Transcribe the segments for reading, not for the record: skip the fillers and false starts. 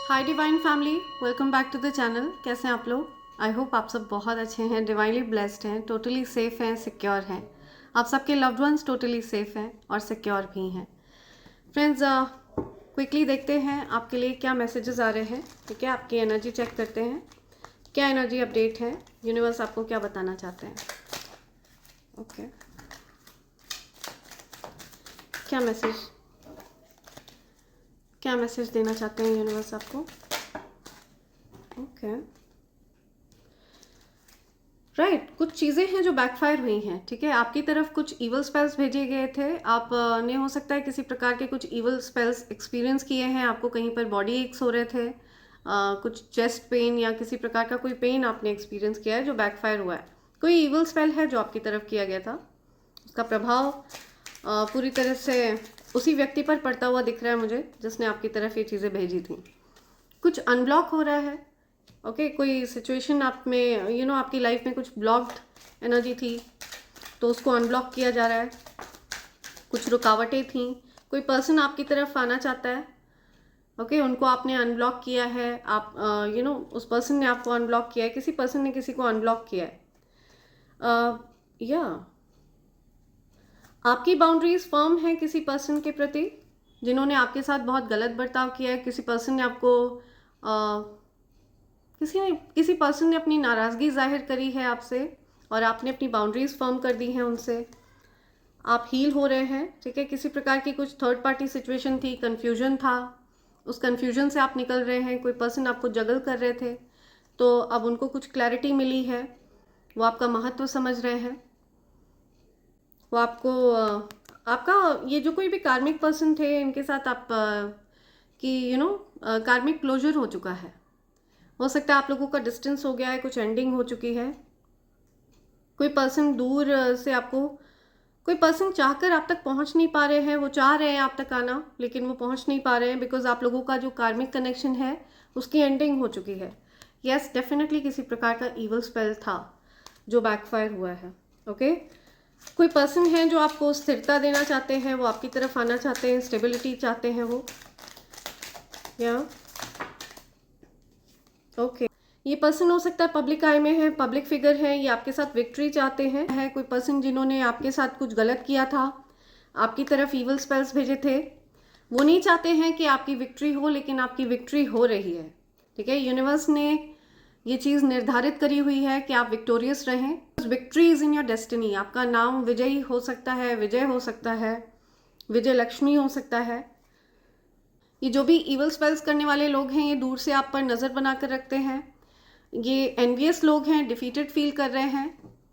Hi divine family, welcome back to the channel. कैसे हैं आप लोग? आई होप आप सब बहुत अच्छे हैं, डिवाइनली ब्लेस्ड हैं, टोटली सेफ हैं, सिक्योर हैं। आप सबके लव्ड वंस टोटली सेफ हैं और सिक्योर भी हैं। फ्रेंड्स, क्विकली देखते हैं आपके लिए क्या मैसेजेस आ रहे हैं। ठीक है, आपकी एनर्जी चेक करते हैं, क्या एनर्जी अपडेट है, यूनिवर्स आपको क्या बताना चाहते हैं। ओके, क्या मैसेज देना चाहते हैं यूनिवर्स आपको? ओके, राइट, कुछ चीज़ें हैं जो बैकफायर हुई हैं। ठीक है, आपकी तरफ कुछ ईवल स्पेल्स भेजे गए थे। आप ने हो सकता है किसी प्रकार के कुछ ईवल स्पेल्स एक्सपीरियंस किए हैं। आपको कहीं पर बॉडी एक्स हो रहे थे, कुछ चेस्ट पेन या किसी प्रकार का कोई पेन आपने एक्सपीरियंस किया है जो बैकफायर हुआ है। कोई ईवल स्पेल है जो आपकी तरफ किया गया था, उसका प्रभाव पूरी तरह से उसी व्यक्ति पर पड़ता हुआ दिख रहा है मुझे जिसने आपकी तरफ ये चीज़ें भेजी थी। कुछ अनब्लॉक हो रहा है। ओके, कोई सिचुएशन आप में आपकी लाइफ में कुछ ब्लॉक्ड एनर्जी थी तो उसको अनब्लॉक किया जा रहा है। कुछ रुकावटें थी, कोई पर्सन आपकी तरफ आना चाहता है। ओके, उनको आपने अनब्लॉक किया है। आप उस पर्सन ने आपको अनब्लॉक किया है, किसी पर्सन ने किसी को अनब्लॉक किया है। या आपकी बाउंड्रीज फर्म है किसी पर्सन के प्रति जिन्होंने आपके साथ बहुत गलत बर्ताव किया है। किसी पर्सन ने आपको किसी पर्सन ने अपनी नाराज़गी जाहिर करी है आपसे और आपने अपनी बाउंड्रीज फर्म कर दी हैं उनसे। आप हील हो रहे हैं। ठीक है, किसी प्रकार की कुछ थर्ड पार्टी सिचुएशन थी, कन्फ्यूजन था, उस कन्फ्यूजन से आप निकल रहे हैं। कोई पर्सन आपको जगल कर रहे थे तो अब उनको कुछ क्लैरिटी मिली है, वो आपका महत्व समझ रहे हैं। वो आपको आपका ये जो कोई भी कार्मिक पर्सन थे इनके साथ आप की कार्मिक क्लोजर हो चुका है। हो सकता है आप लोगों का डिस्टेंस हो गया है, कुछ एंडिंग हो चुकी है। कोई पर्सन दूर से आपको, कोई पर्सन चाहकर आप तक पहुंच नहीं पा रहे हैं। वो चाह रहे हैं आप तक आना लेकिन वो पहुंच नहीं पा रहे हैं बिकॉज आप लोगों का जो कार्मिक कनेक्शन है उसकी एंडिंग हो चुकी है। यस, डेफिनेटली किसी प्रकार का ईवल स्पेल था जो बैकफायर हुआ है। ओके, कोई पर्सन है जो आपको स्थिरता देना चाहते हैं, वो आपकी तरफ आना चाहते हैं, स्टेबिलिटी चाहते हैं वो। या ओके, ये पर्सन हो सकता है पब्लिक आई में है, पब्लिक फिगर है, ये आपके साथ विक्ट्री चाहते हैं। है कोई पर्सन जिन्होंने आपके साथ कुछ गलत किया था, आपकी तरफ ईवल स्पेल्स भेजे थे। वो नहीं चाहते हैं कि आपकी विक्ट्री हो लेकिन आपकी विक्ट्री हो रही है। ठीक है, यूनिवर्स ने ये चीज़ निर्धारित करी हुई है कि आप विक्टोरियस रहें। Victory is in your destiny. आपका नाम विजयी हो सकता है, विजय हो सकता है, विजय लक्ष्मी हो सकता है। ये जो भी ईवल स्पेल्स करने वाले लोग हैं ये दूर से आप पर नज़र बनाकर रखते हैं। ये एनवियस लोग हैं, डिफीटेड फील कर रहे हैं।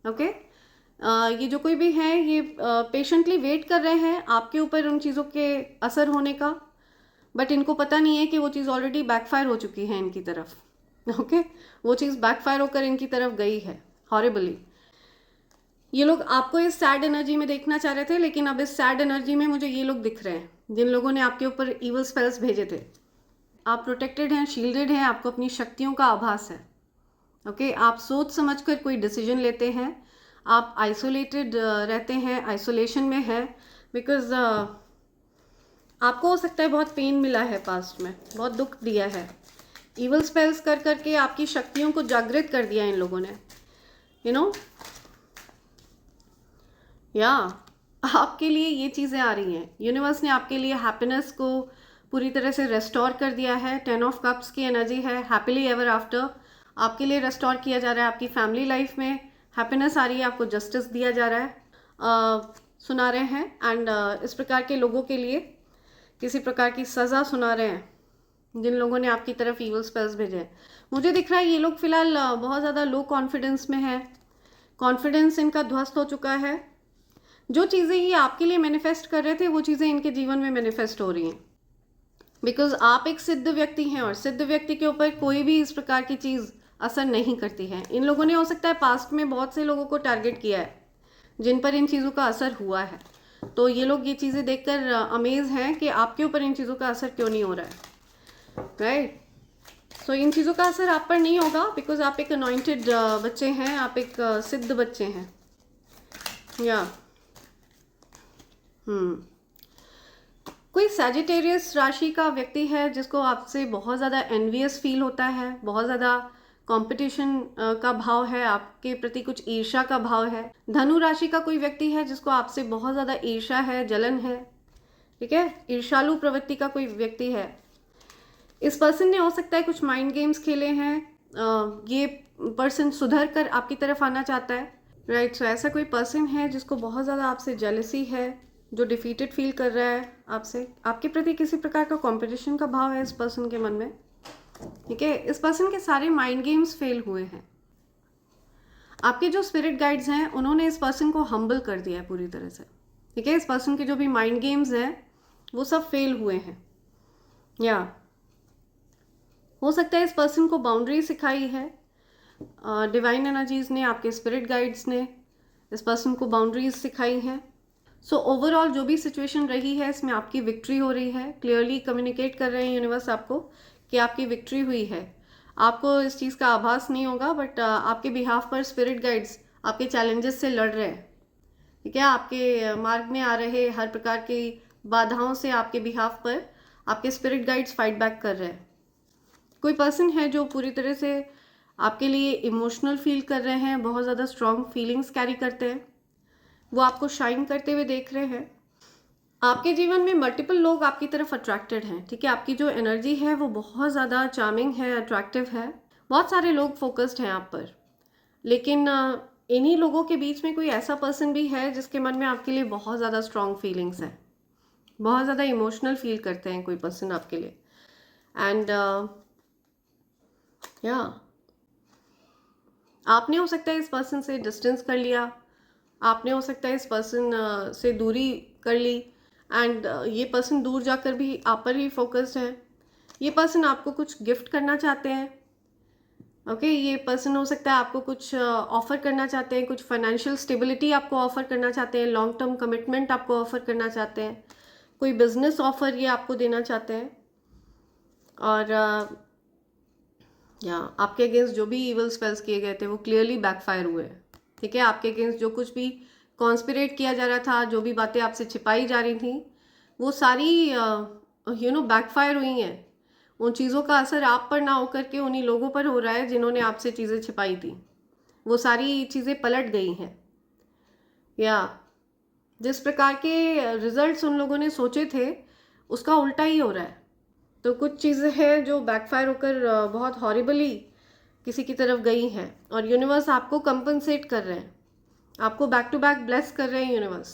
ओके, ये जो कोई भी है ये पेशेंटली वेट कर रहे हैं आपके ऊपर उन चीज़ों के असर होने का, बट इनको पता नहीं है कि वो चीज़ ऑलरेडी बैकफायर हो चुकी है इनकी तरफ। ओके, वो चीज़ बैकफायर होकर इनकी तरफ गई है हॉरिबली। ये लोग आपको इस सैड एनर्जी में देखना चाह रहे थे लेकिन अब इस सैड एनर्जी में मुझे ये लोग दिख रहे हैं जिन लोगों ने आपके ऊपर ईवल स्पेल्स भेजे थे। आप प्रोटेक्टेड हैं, शील्डेड हैं, आपको अपनी शक्तियों का आभास है। ओके, आप सोच समझकर कोई डिसीजन लेते हैं। आप आइसोलेटेड रहते हैं, आइसोलेशन में है बिकॉज आपको हो सकता है बहुत पेन मिला है पास्ट में, बहुत दुख दिया है। ईवल स्पेल्स कर करके आपकी शक्तियों को जागृत कर दिया इन लोगों ने। या आपके लिए ये चीज़ें आ रही हैं। यूनिवर्स ने आपके लिए हैप्पीनेस को पूरी तरह से रेस्टोर कर दिया है। 10 ऑफ कप्स की एनर्जी है, हैप्पीली एवर आफ्टर आपके लिए रेस्टोर किया जा रहा है। आपकी फैमिली लाइफ में हैप्पीनेस आ रही है, आपको जस्टिस दिया जा रहा है, सुना रहे हैं। एंड इस प्रकार के लोगों के लिए किसी प्रकार की सज़ा सुना रहे हैं जिन लोगों ने आपकी तरफ ईवल स्पेल्स भेजे हैं। मुझे दिख रहा है ये लोग फिलहाल बहुत ज़्यादा लो कॉन्फिडेंस में है, कॉन्फिडेंस इनका ध्वस्त हो चुका है। जो चीज़ें ये आपके लिए मैनिफेस्ट कर रहे थे वो चीज़ें इनके जीवन में मैनिफेस्ट हो रही हैं बिकॉज आप एक सिद्ध व्यक्ति हैं और सिद्ध व्यक्ति के ऊपर कोई भी इस प्रकार की चीज़ असर नहीं करती है। इन लोगों ने हो सकता है पास्ट में बहुत से लोगों को टारगेट किया है जिन पर इन चीज़ों का असर हुआ है, तो ये लोग ये चीज़ें देखकर अमेज हैं कि आपके ऊपर इन चीज़ों का असर क्यों नहीं हो रहा है। राइट, सो इन चीज़ों का असर आप पर नहीं होगा बिकॉज आप एक अनॉइंटेड बच्चे हैं, आप एक सिद्ध बच्चे हैं। या कोई सैजिटेरियस राशि का व्यक्ति है जिसको आपसे बहुत ज़्यादा एनवियस फील होता है, बहुत ज़्यादा कंपटीशन का भाव है, आपके प्रति कुछ ईर्ष्या का भाव है। धनु राशि का कोई व्यक्ति है जिसको आपसे बहुत ज़्यादा ईर्ष्या है, जलन है, ठीक है, ईर्ष्यालु प्रवृत्ति का कोई व्यक्ति है। इस पर्सन ने हो सकता है कुछ माइंड गेम्स खेले हैं, ये पर्सन सुधर कर आपकी तरफ आना चाहता है, राइट। सो ऐसा कोई पर्सन है जिसको बहुत ज़्यादा आपसे जेलसी है, जो डिफीटेड फील कर रहा है आपसे, आपके प्रति किसी प्रकार का कंपटीशन का भाव है इस पर्सन के मन में, ठीक है। इस पर्सन के सारे माइंड गेम्स फेल हुए हैं। आपके जो स्पिरिट गाइड्स हैं उन्होंने इस पर्सन को हम्बल कर दिया है पूरी तरह से, ठीक है। इस पर्सन के जो भी माइंड गेम्स हैं वो सब फेल हुए हैं, या हो सकता है इस पर्सन को बाउंड्री सिखाई है डिवाइन एनर्जीज ने, आपके स्पिरिट गाइड्स ने इस पर्सन को बाउंड्रीज सिखाई हैं। सो ओवरऑल जो भी सिचुएशन रही है इसमें आपकी विक्ट्री हो रही है। क्लियरली कम्युनिकेट कर रहे हैं यूनिवर्स आपको कि आपकी विक्ट्री हुई है। आपको इस चीज़ का आभास नहीं होगा, बट आपके बिहाफ पर स्पिरिट गाइड्स आपके चैलेंजेस से लड़ रहे हैं, ठीक है। आपके मार्ग में आ रहे हर प्रकार की बाधाओं से आपके बिहाफ पर आपके स्पिरिट गाइड्स फाइट बैक कर रहे हैं। कोई पर्सन है जो पूरी तरह से आपके लिए इमोशनल फील कर रहे हैं, बहुत ज़्यादा स्ट्रॉन्ग फीलिंग्स कैरी करते हैं, वो आपको शाइन करते हुए देख रहे हैं। आपके जीवन में मल्टीपल लोग आपकी तरफ अट्रैक्टेड हैं, ठीक है। आपकी जो एनर्जी है वो बहुत ज़्यादा चार्मिंग है, अट्रैक्टिव है, बहुत सारे लोग फोकस्ड हैं आप पर, लेकिन इन्हीं लोगों के बीच में कोई ऐसा पर्सन भी है जिसके मन में आपके लिए बहुत ज़्यादा स्ट्रॉन्ग फीलिंग्स हैं, बहुत ज़्यादा इमोशनल फील करते हैं कोई पर्सन आपके लिए। एंड या आपने हो सकता है इस पर्सन से डिस्टेंस कर लिया, आपने हो सकता है इस पर्सन से दूरी कर ली, एंड ये पर्सन दूर जाकर भी आप पर ही फोकस्ड है। ये पर्सन आपको कुछ गिफ्ट करना चाहते हैं, ओके। ये पर्सन हो सकता है आपको कुछ ऑफर करना चाहते हैं, कुछ फाइनेंशियल स्टेबिलिटी आपको ऑफर करना चाहते हैं, लॉन्ग टर्म कमिटमेंट आपको ऑफर करना चाहते हैं, कोई बिजनेस ऑफर ये आपको देना चाहते हैं। और या आपके अगेंस्ट जो भी इवल स्पेल्स किए गए थे वो क्लियरली बैकफायर हुए, ठीक है। आपके अगेंस्ट जो कुछ भी कॉन्स्पिरेट किया जा रहा था, जो भी बातें आपसे छिपाई जा रही थी, वो सारी बैकफायर हुई हैं। उन चीज़ों का असर आप पर ना होकर के उन्हीं लोगों पर हो रहा है जिन्होंने आपसे चीज़ें छिपाई थी। वो सारी चीज़ें पलट गई हैं, या जिस प्रकार के रिजल्ट्स उन लोगों ने सोचे थे उसका उल्टा ही हो रहा है। तो कुछ चीज़ें हैं जो बैकफायर होकर बहुत हॉरिबली किसी की तरफ गई हैं, और यूनिवर्स आपको कंपनसेट कर रहे हैं, आपको बैक टू बैक ब्लेस कर रहे हैं यूनिवर्स।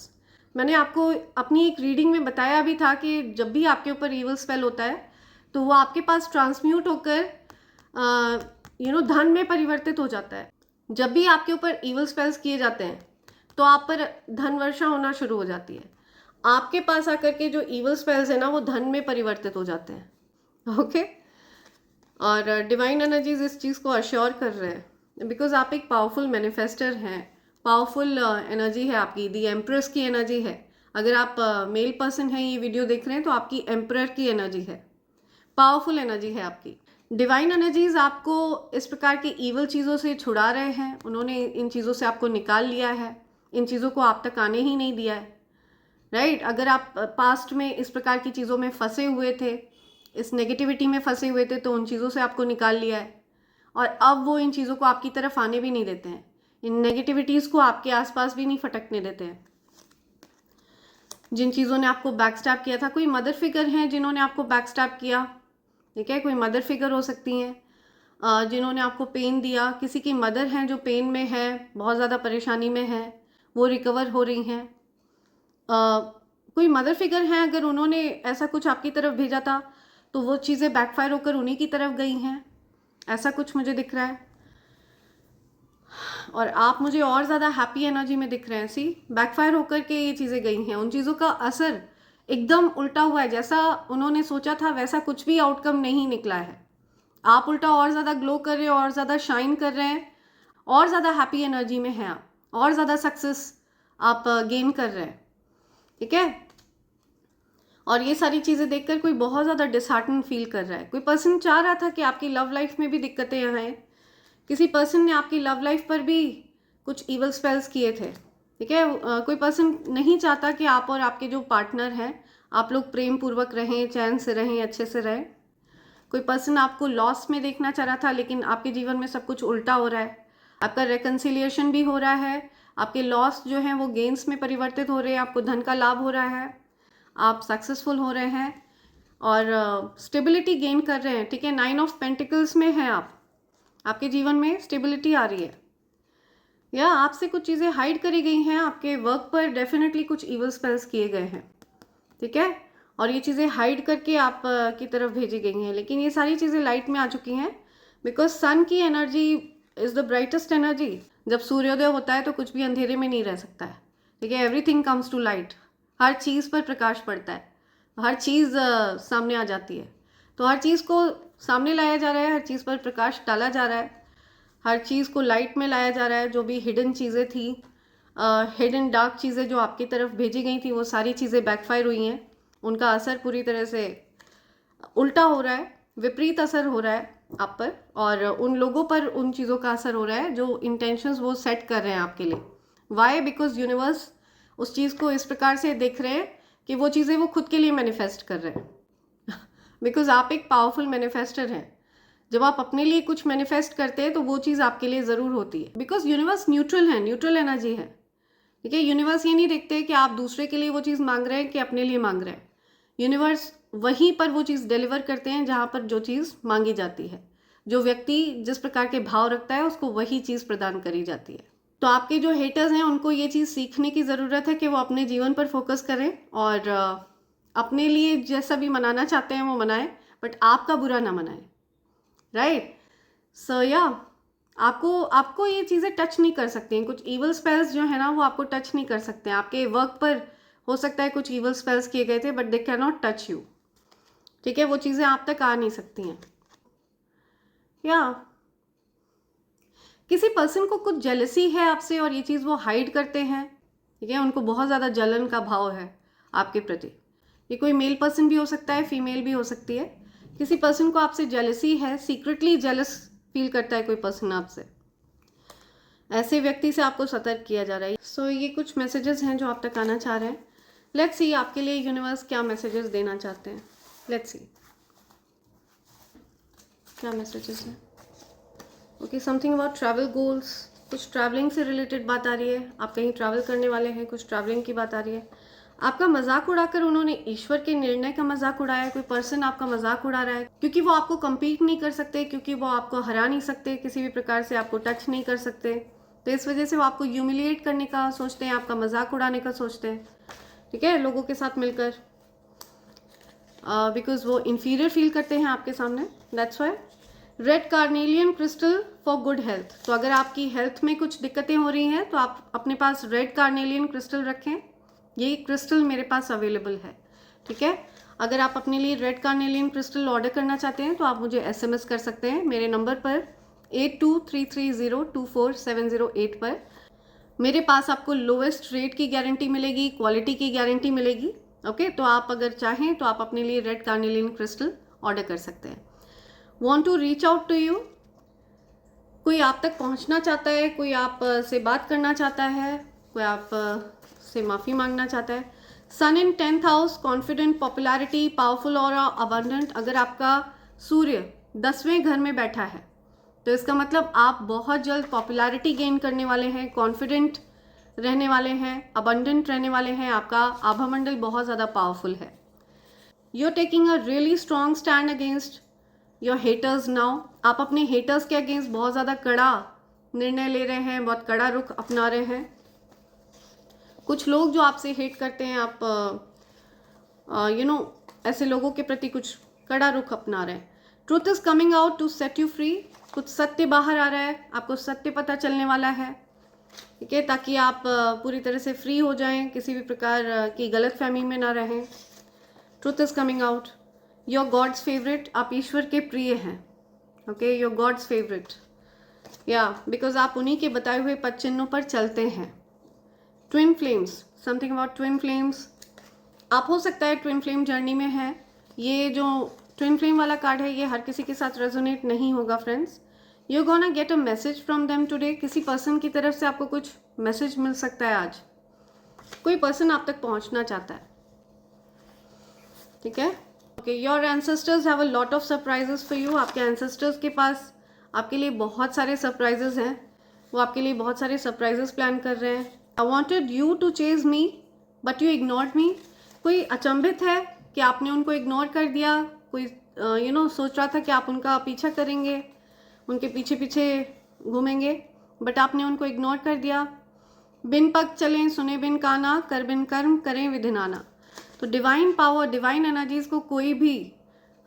मैंने आपको अपनी एक रीडिंग में बताया भी था कि जब भी आपके ऊपर ईवल स्पेल होता है तो वो आपके पास ट्रांसम्यूट होकर धन में परिवर्तित हो जाता है। जब भी आपके ऊपर ईवल स्पेल्स किए जाते हैं तो आप पर धन वर्षा होना शुरू हो जाती है। आपके पास आकर के जो ईवल स्पेल्स है ना वो धन में परिवर्तित हो जाते हैं, ओके। और डिवाइन एनर्जीज इस चीज़ को अश्योर कर रहे हैं, बिकॉज आप एक पावरफुल मैनिफेस्टर हैं, पावरफुल एनर्जी है आपकी, दी एम्प्रेस की एनर्जी है। अगर आप मेल पर्सन हैं ये वीडियो देख रहे हैं तो आपकी एम्प्रर की एनर्जी है, पावरफुल एनर्जी है आपकी। डिवाइन एनर्जीज आपको इस प्रकार की ईवल चीज़ों से छुड़ा रहे हैं, उन्होंने इन चीज़ों से आपको निकाल लिया है, इन चीज़ों को आप तक आने ही नहीं दिया है, राइट। अगर आप पास्ट में इस प्रकार की चीज़ों में फंसे हुए थे, इस नेगेटिविटी में फंसे हुए थे, तो उन चीज़ों से आपको निकाल लिया है, और अब वो इन चीज़ों को आपकी तरफ आने भी नहीं देते हैं, इन नेगेटिविटीज़ को आपके आसपास भी नहीं फटकने देते हैं। जिन चीज़ों ने आपको बैकस्टैप किया था, कोई मदर फिगर हैं जिन्होंने आपको बैकस्टैप किया, ठीक है। कोई मदर फिगर हो सकती हैं जिन्होंने आपको पेन दिया, किसी की मदर हैं जो पेन में है, बहुत ज़्यादा परेशानी में है, वो रिकवर हो रही हैं। कोई मदर फिगर हैं, अगर उन्होंने ऐसा कुछ आपकी तरफ भेजा था तो वो चीज़ें बैकफायर होकर उन्हीं की तरफ गई हैं, ऐसा कुछ मुझे दिख रहा है। और आप मुझे और ज़्यादा हैप्पी एनर्जी में दिख रहे हैं, सी बैकफायर होकर के ये चीज़ें गई हैं। उन चीज़ों का असर एकदम उल्टा हुआ है, जैसा उन्होंने सोचा था वैसा कुछ भी आउटकम नहीं निकला है। आप उल्टा और ज़्यादा ग्लो कर रहे हो, और ज़्यादा शाइन कर रहे हैं, और ज़्यादा हैप्पी एनर्जी में हैं आप, और ज़्यादा सक्सेस आप गेन कर रहे हैं, ठीक है। और ये सारी चीज़ें देखकर कोई बहुत ज़्यादा डिसहार्टन फील कर रहा है। कोई पर्सन चाह रहा था कि आपकी लव लाइफ में भी दिक्कतें आएँ, किसी पर्सन ने आपकी लव लाइफ पर भी कुछ ईवल स्पेल्स किए थे, ठीक है। कोई पर्सन नहीं चाहता कि आप और आपके जो पार्टनर हैं आप लोग प्रेम पूर्वक रहें, चैन से रहें, अच्छे से रहें। कोई पर्सन आपको लॉस में देखना चाह रहा था, लेकिन आपके जीवन में सब कुछ उल्टा हो रहा है। आपका रेकन्सिलिएशन भी हो रहा है, आपके लॉस जो हैं वो गेन्स में परिवर्तित हो रहे हैं, आपको धन का लाभ हो रहा है, आप सक्सेसफुल हो रहे हैं और स्टेबिलिटी गेन कर रहे हैं। ठीक है, 9 ऑफ पेंटिकल्स में हैं आप, आपके जीवन में स्टेबिलिटी आ रही है, या आपसे कुछ चीज़ें हाइड करी गई हैं। आपके वर्क पर डेफिनेटली कुछ इवल स्पेल्स किए गए हैं, ठीक है, और ये चीज़ें हाइड करके आप की तरफ भेजी गई हैं, लेकिन ये सारी चीज़ें लाइट में आ चुकी हैं, बिकॉज सन की energy is the brightest energy. जब सूर्योदय होता है तो कुछ भी अंधेरे में नहीं रह सकता है, ठीक है, एवरीथिंग कम्स टू लाइट। हर चीज़ पर प्रकाश पड़ता है, हर चीज़ सामने आ जाती है, तो हर चीज़ को सामने लाया जा रहा है, हर चीज़ पर प्रकाश डाला जा रहा है, हर चीज़ को लाइट में लाया जा रहा है। जो भी हिडन चीज़ें थी, हिडन डार्क चीज़ें जो आपकी तरफ भेजी गई थी, वो सारी चीज़ें बैकफायर हुई हैं, उनका असर पूरी तरह से उल्टा हो रहा है, विपरीत असर हो रहा है आप पर, और उन लोगों पर उन चीज़ों का असर हो रहा है जो इंटेंशंस वो सेट कर रहे हैं आपके लिए। वाई? बिकॉज यूनिवर्स उस चीज़ को इस प्रकार से देख रहे हैं कि वो चीज़ें वो खुद के लिए मैनिफेस्ट कर रहे हैं बिकॉज आप एक पावरफुल मैनिफेस्टर हैं। जब आप अपने लिए कुछ मैनिफेस्ट करते हैं तो वो चीज़ आपके लिए ज़रूर होती है, बिकॉज यूनिवर्स न्यूट्रल है, न्यूट्रल एनर्जी है, ठीक है। यूनिवर्स ये नहीं देखते कि आप दूसरे के लिए वो चीज़ मांग रहे हैं कि अपने लिए मांग रहे हैं। यूनिवर्स वहीं पर वो चीज़ डिलीवर करते हैं जहाँ पर जो चीज़ मांगी जाती है। जो व्यक्ति जिस प्रकार के भाव रखता है उसको वही चीज़ प्रदान करी जाती है। तो आपके जो हेटर्स हैं उनको ये चीज़ सीखने की ज़रूरत है कि वो अपने जीवन पर फोकस करें और अपने लिए जैसा भी मनाना चाहते हैं वो मनाएं, बट आपका बुरा ना मनाएं, राइट। सो या आपको ये चीज़ें टच नहीं कर सकती हैं। कुछ इवल स्पेल्स जो है ना वो आपको टच नहीं कर सकते हैं। आपके वर्क पर हो सकता है कुछ इवल स्पेल्स किए गए थे, but they can not touch you, ठीक है, वो चीज़ें आप तक आ नहीं सकती हैं। या किसी पर्सन को कुछ जेलसी है आपसे और ये चीज़ वो हाइड करते हैं, ठीक है, उनको बहुत ज़्यादा जलन का भाव है आपके प्रति। ये कोई मेल पर्सन भी हो सकता है, फीमेल भी हो सकती है। किसी पर्सन को आपसे जेलसी है, सीक्रेटली जेलस फील करता है कोई पर्सन आपसे, ऐसे व्यक्ति से आपको सतर्क किया जा रहा है। सो ये कुछ मैसेजेस हैं जो आप तक आना चाह रहे हैं। लेट्स सी आपके लिए यूनिवर्स क्या मैसेजेस देना चाहते हैं। लेट्स सी क्या मैसेजेस हैं। Okay, something about travel goals, कुछ ट्रैवलिंग से रिलेटेड बात आ रही है। आप कहीं ट्रैवल करने वाले हैं, कुछ ट्रैवलिंग की बात आ रही है। आपका मजाक उड़ाकर उन्होंने ईश्वर के निर्णय का मजाक उड़ाया है। कोई पर्सन आपका मजाक उड़ा रहा है क्योंकि वो आपको compete नहीं कर सकते, क्योंकि वो आपको हरा नहीं सकते, किसी भी प्रकार से आपको टच नहीं कर सकते, तो इस वजह से वो आपको ह्यूमिलिएट करने का सोचते हैं, आपका मजाक उड़ाने का सोचते हैं, ठीक है, लोगों के साथ मिलकर, बिकॉज वो इंफीरियर फील करते हैं आपके सामने। That's why red carnelian crystal for good health. तो अगर आपकी हेल्थ में कुछ दिक्कतें हो रही हैं तो आप अपने पास रेड कार्नेलियन क्रिस्टल रखें। ये क्रिस्टल मेरे पास अवेलेबल है, ठीक है। अगर आप अपने लिए रेड कार्नेलियन क्रिस्टल ऑर्डर करना चाहते हैं तो आप मुझे SMS कर सकते हैं मेरे नंबर पर 8233024708 पर। मेरे पास आपको लोवेस्ट रेट की गारंटी मिलेगी, क्वालिटी की गारंटी मिलेगी, ओके। तो आप अगर चाहें तो आप अपने लिए रेड कार्नेलियन क्रिस्टल ऑर्डर कर सकते हैं। Want to reach out to you, कोई आप तक पहुंचना चाहता है, कोई आप से बात करना चाहता है, कोई आप से माफ़ी मांगना चाहता है। सन इन 10th house, confident, popularity, powerful और अबंडेंट। अगर आपका सूर्य 10वें घर में बैठा है तो इसका मतलब आप बहुत जल्द पॉपुलैरिटी गेन करने वाले हैं, कॉन्फिडेंट रहने वाले हैं, अबंडेंट रहने वाले हैं। आपका आभामंडल बहुत ज़्यादा पावरफुल है। You are taking a really strong stand against your haters now. आप अपने हेटर्स के अगेंस्ट बहुत ज़्यादा कड़ा निर्णय ले रहे हैं, बहुत कड़ा रुख अपना रहे हैं। कुछ लोग जो आपसे हेट करते हैं, आप ऐसे लोगों के प्रति कुछ कड़ा रुख अपना रहे हैं। Truth is coming out to set you free. कुछ सत्य बाहर आ रहा है, आपको सत्य पता चलने वाला है, ठीक है, ताकि आप पूरी तरह से फ्री हो जाएं, किसी भी प्रकार की गलतफहमी में ना रहें। Truth is coming out. Your god's favourite, आप ईश्वर के प्रिय हैं, ओके, योर गॉड्स फेवरेट, या बिकॉज आप उन्हीं के बताए हुए पद चिन्हों पर चलते हैं। Twin flames, something about twin flames. आप हो सकता है ट्विन फ्लेम जर्नी में है। ये जो ट्विन फ्लेम वाला कार्ड है ये हर किसी के साथ रेजोनेट नहीं होगा friends. You gonna get a message from them today. किसी पर्सन की तरफ से आपको कुछ मैसेज मिल सकता है आज। कोई पर्सन आप तक पहुंचना चाहता है, ठीक है। Okay, your ancestors have a lot of surprises for you. आपके एंसेस्टर्स के पास आपके लिए बहुत सारे सरप्राइजेस हैं, वो आपके लिए बहुत सारे सरप्राइजेस प्लान कर रहे हैं। I wanted you to chase me but you ignored me. कोई अचंभित है कि आपने उनको इग्नोर कर दिया। कोई सोच रहा था कि आप उनका पीछा करेंगे, उनके पीछे पीछे घूमेंगे, बट आपने उनको इग्नोर कर दिया। बिन पग चलें सुने बिन काना, कर बिन कर्म करें विधि नाना। तो डिवाइन पावर, डिवाइन एनर्जीज को कोई भी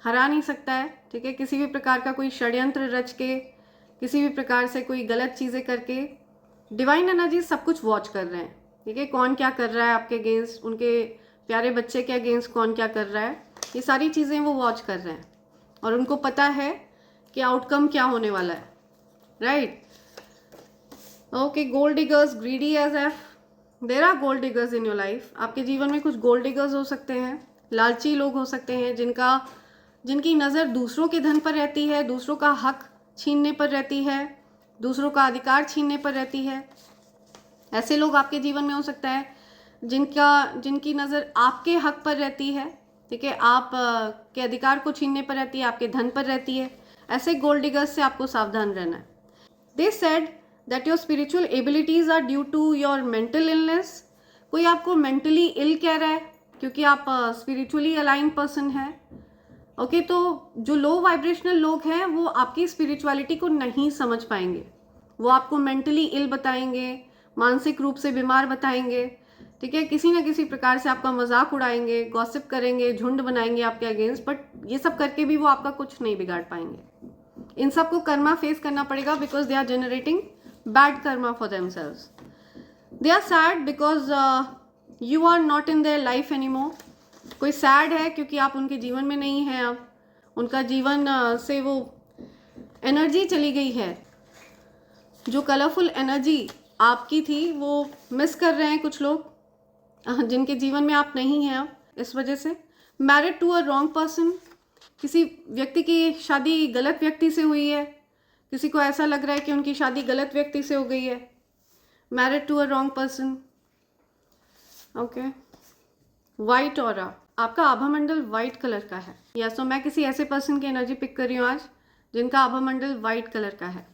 हरा नहीं सकता है। ठीक है, किसी भी प्रकार का कोई षड्यंत्र रच के, किसी भी प्रकार से कोई गलत चीज़ें करके डिवाइन एनर्जीज सब कुछ वॉच कर रहे हैं। ठीक है, कौन क्या कर रहा है आपके अगेंस्ट, उनके प्यारे बच्चे के अगेंस्ट कौन क्या कर रहा है, ये सारी चीज़ें वो वॉच कर रहे हैं और उनको पता है कि आउटकम क्या होने वाला है। Right. Okay, gold diggers greedy as F. There are gold diggers in your life. आपके जीवन में कुछ गोल्ड डिगर्स हो सकते हैं, लालची लोग हो सकते हैं, जिनकी नज़र दूसरों के धन पर रहती है, दूसरों का हक छीनने पर रहती है, दूसरों का अधिकार छीनने पर रहती है। ऐसे लोग आपके जीवन में हो सकता है जिनकी नज़र आपके हक पर रहती है। ठीक है, आप के अधिकार को छीनने पर रहती है, आपके धन पर रहती है। ऐसे गोल्ड डिगर्स से आपको सावधान रहना है। They said that your spiritual abilities are due to your mental illness. कोई आपको मेंटली इल कह रहा है क्योंकि आप स्पिरिचुअली अलाइन पर्सन है। ओके, तो जो लो वाइब्रेशनल लोग हैं वो आपकी स्पिरिचुअलिटी को नहीं समझ पाएंगे, वो आपको मेंटली इल बताएंगे, मानसिक रूप से बीमार बताएंगे। ठीक है, किसी ना किसी प्रकार से आपका मजाक उड़ाएंगे, गॉसिप करेंगे, झुंड बनाएंगे आपके अगेंस्ट, बट ये सब करके भी वो आपका कुछ नहीं बिगाड़ पाएंगे। इन सबको कर्मा फेस करना पड़ेगा because they are generating bad karma for themselves. They are sad because you are not in their life anymore. कोई सैड है क्योंकि आप उनके जीवन में नहीं हैं, अब उनका जीवन से वो एनर्जी चली गई है। जो कलरफुल एनर्जी आपकी थी वो मिस कर रहे हैं कुछ लोग जिनके जीवन में आप नहीं हैं अब इस वजह से। Married to a wrong person. किसी व्यक्ति की शादी गलत व्यक्ति से हुई है, किसी को ऐसा लग रहा है कि उनकी शादी गलत व्यक्ति से हो गई है। Married to a wrong person. Okay, white aura. आपका आभा मंडल वाइट कलर का है। या सो मैं किसी ऐसे पर्सन की एनर्जी पिक कर रही हूँ आज जिनका आभा मंडल वाइट कलर का है।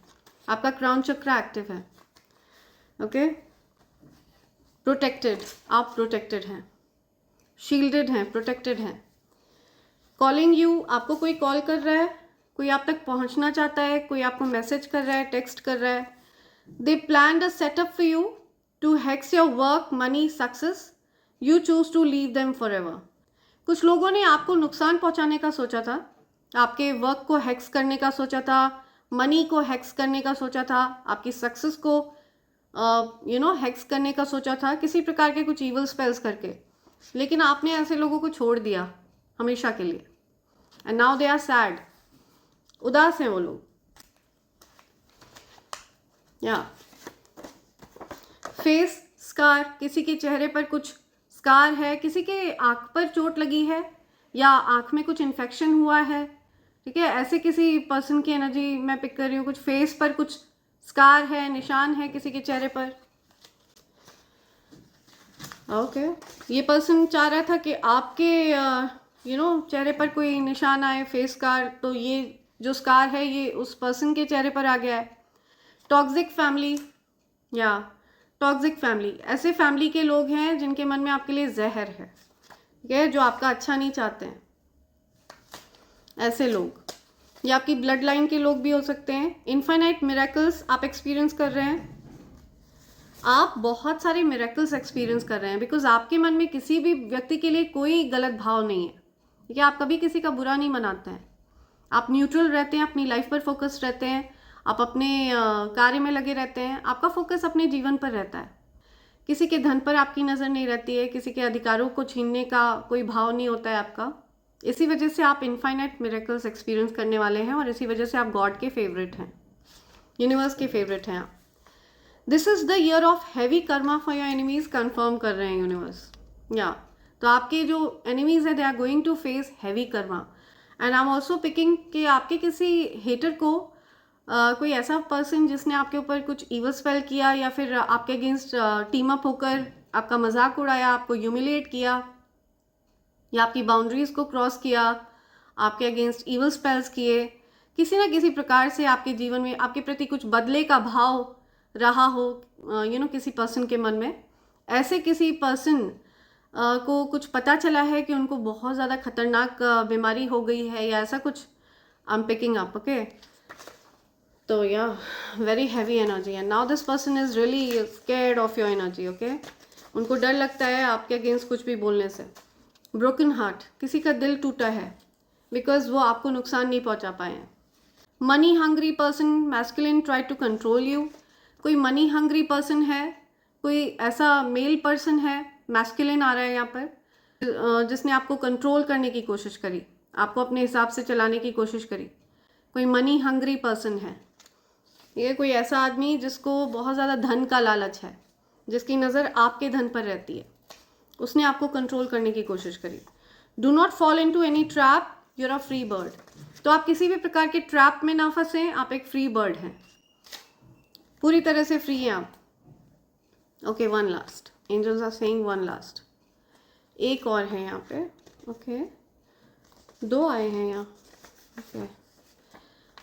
आपका क्राउन चक्र एक्टिव है। ओके, प्रोटेक्टेड, आप प्रोटेक्टेड हैं, शील्डेड हैं, प्रोटेक्टेड हैं। कॉलिंग यू, आपको कोई कॉल कर रहा है, कोई आप तक पहुंचना चाहता है, कोई आपको मैसेज कर रहा है, टेक्स्ट कर रहा है। They planned a setup for you to hacks your work, money, success. You choose to leave them forever. कुछ लोगों ने आपको नुकसान पहुंचाने का सोचा था, आपके वर्क को हैक्स करने का सोचा था, मनी को हैक्स करने का सोचा था, आपकी सक्सेस को हैक्स करने का सोचा था, किसी प्रकार के कुछ इवल स्पेल्स करके, लेकिन आपने ऐसे लोगों को छोड़ दिया हमेशा के लिए। And now they are sad, उदास हैं वो लोग। या फेस स्कार, किसी के चेहरे पर कुछ स्कार है, किसी के आंख पर चोट लगी है या आंख में कुछ इन्फेक्शन हुआ है। ठीक है, ऐसे किसी पर्सन की एनर्जी मैं पिक कर रही हूँ। कुछ फेस पर कुछ स्कार है, निशान है किसी के चेहरे पर। ओके, ये पर्सन चाह रहा था कि आपके चेहरे पर कोई निशान आए, फेस स्कार। तो ये जो स्कार है ये उस पर्सन के चेहरे पर आ गया है। टॉक्सिक फैमिली, या टॉक्सिक फैमिली, ऐसे फैमिली के लोग हैं जिनके मन में आपके लिए जहर है। ठीक है, जो आपका अच्छा नहीं चाहते हैं। ऐसे लोग, या आपकी ब्लड लाइन के लोग भी हो सकते हैं। इनफाइनाइट मिरेकल्स आप एक्सपीरियंस कर रहे हैं। आप बहुत सारे मिरेकल्स एक्सपीरियंस कर रहे हैं बिकॉज आपके मन में किसी भी व्यक्ति के लिए कोई गलत भाव नहीं है। ठीक है, आप कभी किसी का बुरा नहीं मनाते हैं, आप न्यूट्रल रहते हैं, अपनी लाइफ पर फोकस्ड रहते हैं, आप अपने कार्य में लगे रहते हैं, आपका फोकस अपने जीवन पर रहता है। किसी के धन पर आपकी नज़र नहीं रहती है, किसी के अधिकारों को छीनने का कोई भाव नहीं होता है आपका। इसी वजह से आप इनफाइनाइट मिरेकल्स एक्सपीरियंस करने वाले हैं और इसी वजह से आप गॉड के फेवरेट हैं, यूनिवर्स के फेवरेट हैं आप। This is the year of heavy Karma for your enemies, confirm कर रहे हैं यूनिवर्स। या तो आपके जो एनिमीज है they are going to face heavy karma. And I am also picking कि आपके किसी हेटर को कोई ऐसा पर्सन जिसने आपके ऊपर कुछ इवल स्पेल किया या फिर आपके अगेंस्ट टीम अप होकर आपका मजाक उड़ाया, आपको ह्यूमिलिएट किया, या आपकी बाउंड्रीज को क्रॉस किया, आपके अगेंस्ट इवल स्पेल्स किए, किसी ना किसी प्रकार से आपके जीवन में आपके प्रति कुछ बदले का भाव रहा हो किसी पर्सन के मन में। ऐसे किसी पर्सन को कुछ पता चला है कि उनको बहुत ज़्यादा खतरनाक बीमारी हो गई है या ऐसा कुछ, I am picking up. Okay, तो या very heavy energy and now this person is really scared of your energy. Okay, उनको डर लगता है आपके अगेंस्ट कुछ भी बोलने से। ब्रोकन हार्ट, किसी का दिल टूटा है बिकॉज वो आपको नुकसान नहीं पहुंचा पाए हैं। Money hungry person, masculine try to control you. कोई मनी हंग्री पर्सन है, कोई ऐसा मेल पर्सन है, मैस्कुलिन आ रहा है यहाँ पर, जिसने आपको कंट्रोल करने की कोशिश करी, आपको अपने हिसाब से चलाने की कोशिश करी। कोई मनी हंग्री पर्सन है, ये कोई ऐसा आदमी जिसको बहुत ज़्यादा धन का लालच है, जिसकी नज़र आपके धन पर रहती है, उसने आपको कंट्रोल करने की कोशिश करी। Do not fall into any trap, you are a free bird. तो आप किसी भी प्रकार के ट्रैप में ना फंसें, आप एक फ्री बर्ड हैं, पूरी तरह से फ्री हैं आप। Okay, one last, angels are saying one last. एक और है यहाँ पे। ओके, दो आए हैं यहाँ।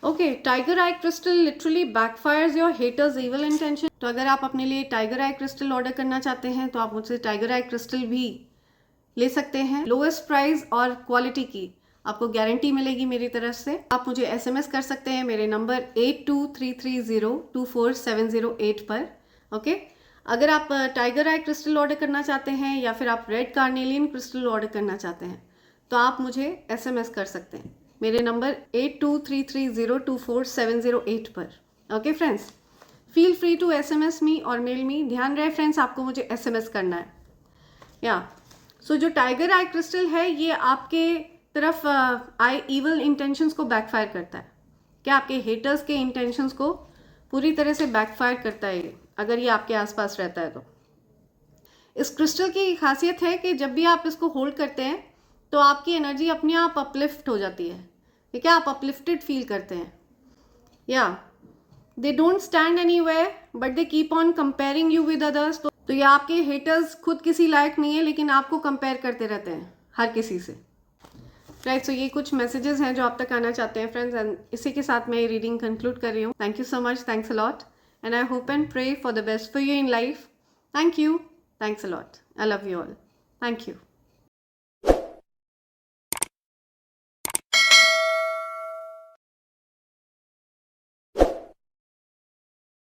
Okay, tiger I crystal literally backfires your haters evil intention. तो अगर आप अपने लिए टाइगर आई क्रिस्टल ऑर्डर करना चाहते हैं तो आप मुझसे टाइगर आई क्रिस्टल भी ले सकते हैं। लोएस्ट प्राइस और क्वालिटी की आपको गारंटी मिलेगी मेरी तरफ से। आप मुझे SMS कर सकते हैं मेरे नंबर 8233024708 पर। ओके, अगर आप टाइगर आई क्रिस्टल ऑर्डर करना चाहते हैं या फिर आप रेड कार्नेलियन क्रिस्टल ऑर्डर करना चाहते हैं तो आप मुझे SMS कर सकते हैं मेरे नंबर 8233024708 पर। Okay friends, feel free to SMS me और मेल मी। ध्यान रहे फ्रेंड्स, आपको मुझे SMS करना है। सो जो टाइगर आई क्रिस्टल है ये आपके तरफ आई इवल इंटेंशंस को बैकफायर करता है। क्या आपके हेटर्स के इंटेंशंस को पूरी तरह से बैकफायर करता है ये, अगर ये आपके आसपास रहता है तो। इस क्रिस्टल की खासियत है कि जब भी आप इसको होल्ड करते हैं तो आपकी एनर्जी अपने आप अपलिफ्ट हो जाती है। ठीक है, आप अपलिफ्टेड फील करते हैं। They don't stand anywhere but they keep on comparing you with others. तो ये आपके हेटर्स खुद किसी लायक नहीं है लेकिन आपको कंपेयर करते रहते हैं हर किसी से। राइट, सो ये कुछ मैसेजेस हैं जो आप तक आना चाहते हैं फ्रेंड्स, एंड इसी के साथ मैं ये रीडिंग कंक्लूड कर रही हूँ। Thank you so much, thanks a lot, and I hope and pray for the best for you in life. Thank you, thanks a lot, I love you all, thank you.